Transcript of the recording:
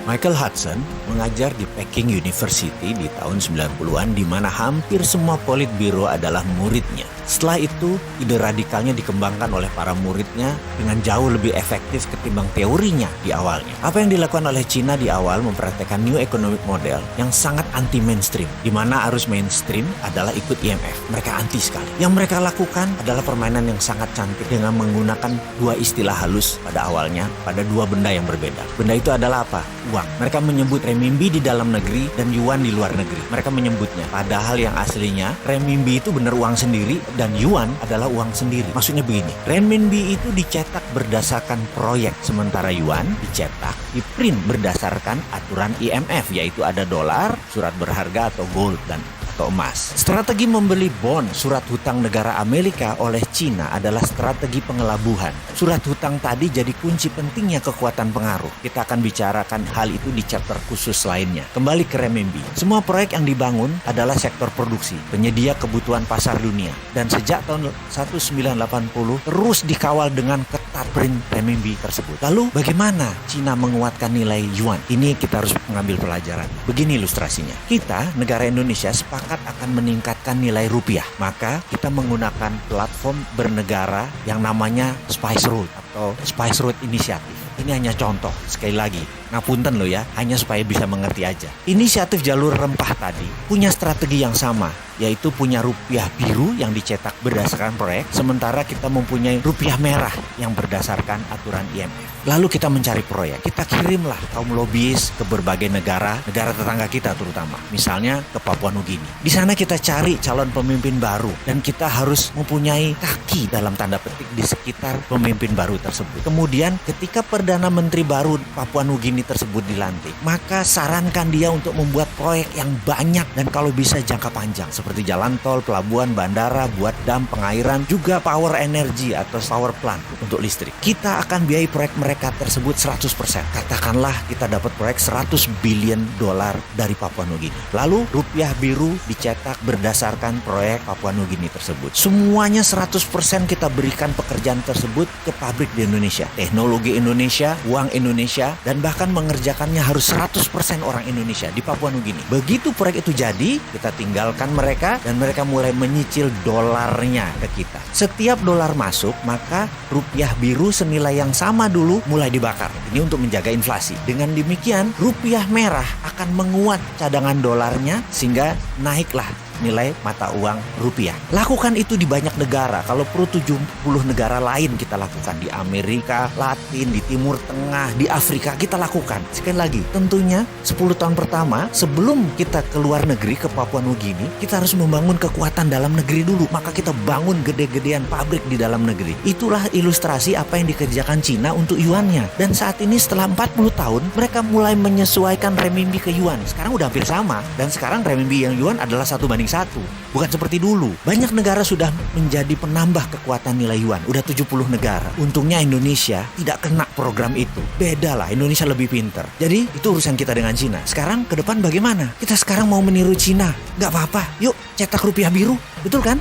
Michael Hudson mengajar di Peking University di tahun 90-an di mana hampir semua politbiro adalah muridnya. Setelah itu, ide radikalnya dikembangkan oleh para muridnya dengan jauh lebih efektif ketimbang teorinya di awalnya. Apa yang dilakukan oleh Cina di awal mempraktekkan New Economic Model yang sangat anti-mainstream, di mana arus mainstream adalah ikut IMF. Mereka anti sekali. Yang mereka lakukan adalah permainan yang sangat cantik dengan menggunakan dua istilah halus pada awalnya, pada dua benda yang berbeda. Benda itu adalah apa? Uang. Mereka menyebut renminbi di dalam negeri dan yuan di luar negeri. Mereka menyebutnya. Padahal yang aslinya renminbi itu benar uang sendiri dan yuan adalah uang sendiri. Maksudnya begini, renminbi itu dicetak berdasarkan proyek, sementara yuan dicetak, di-print berdasarkan aturan IMF, yaitu ada dolar, surat berharga atau gold dan atau emas. Strategi membeli bond surat hutang negara Amerika oleh Cina adalah strategi pengelabuhan. Surat hutang tadi jadi kunci pentingnya kekuatan pengaruh. Kita akan bicarakan hal itu di chapter khusus lainnya. Kembali ke renminbi. Semua proyek yang dibangun adalah sektor produksi, penyedia kebutuhan pasar dunia. Dan sejak tahun 1980 terus dikawal dengan ketat print renminbi tersebut. Lalu bagaimana Cina menguatkan nilai yuan? Ini kita harus mengambil pelajaran. Begini ilustrasinya. Kita, negara Indonesia, sepakat akan meningkatkan nilai rupiah. Maka kita menggunakan platform bernegara yang namanya Spice Road atau Spice Road Initiative. Ini hanya contoh, sekali lagi, ngapunten loh ya, hanya supaya bisa mengerti aja. Inisiatif jalur rempah tadi punya strategi yang sama, yaitu punya rupiah biru yang dicetak berdasarkan proyek, sementara kita mempunyai rupiah merah yang berdasarkan aturan IMF. Lalu kita mencari proyek, kita kirimlah kaum lobbyis ke berbagai negara tetangga kita terutama, misalnya ke Papua Nugini. Di sana kita cari calon pemimpin baru, dan kita harus mempunyai kaki dalam tanda petik di sekitar pemimpin baru tersebut. Kemudian ketika Perdana Menteri baru Papua Nugini tersebut dilantik, maka sarankan dia untuk membuat proyek yang banyak dan kalau bisa jangka panjang, seperti jalan tol, pelabuhan, bandara, buat dam, pengairan, juga power energy atau power plant untuk listrik. Kita akan biayai proyek mereka tersebut 100%. Katakanlah kita dapat proyek $100 billion dari Papua Nugini. Lalu rupiah biru dicetak berdasarkan proyek Papua Nugini tersebut. Semuanya 100% kita berikan pekerjaan tersebut ke pabrik di Indonesia. Teknologi Indonesia, uang Indonesia, dan bahkan mengerjakannya harus 100% orang Indonesia di Papua Nugini. Begitu proyek itu jadi, kita tinggalkan mereka dan mereka mulai menyicil dolarnya ke kita. Setiap dolar masuk, maka rupiah biru senilai yang sama dulu mulai dibakar. Ini untuk menjaga inflasi. Dengan demikian, rupiah merah akan menguat cadangan dolarnya sehingga naiklah nilai mata uang rupiah. Lakukan itu di banyak negara. Kalau perlu 70 negara lain kita lakukan. Di Amerika Latin, di Timur Tengah, di Afrika kita lakukan. Sekali lagi, tentunya 10 tahun pertama sebelum kita ke luar negeri, ke Papua Nugini, kita harus membangun kekuatan dalam negeri dulu. Maka kita bangun gede-gedean pabrik di dalam negeri. Itulah ilustrasi apa yang dikerjakan Cina untuk yuannya. Dan saat ini setelah 40 tahun mereka mulai menyesuaikan renminbi ke yuan. Sekarang udah hampir sama. Dan sekarang renminbi yang yuan adalah 1:1. Bukan seperti dulu. Banyak negara sudah menjadi penambah kekuatan nilai yuan. Udah 70 negara. Untungnya Indonesia tidak kena program itu. Beda lah, Indonesia lebih pinter. Jadi itu urusan kita dengan Cina. Sekarang ke depan bagaimana? Kita sekarang mau meniru Cina. Gak apa-apa. Yuk cetak rupiah biru. Betul kan?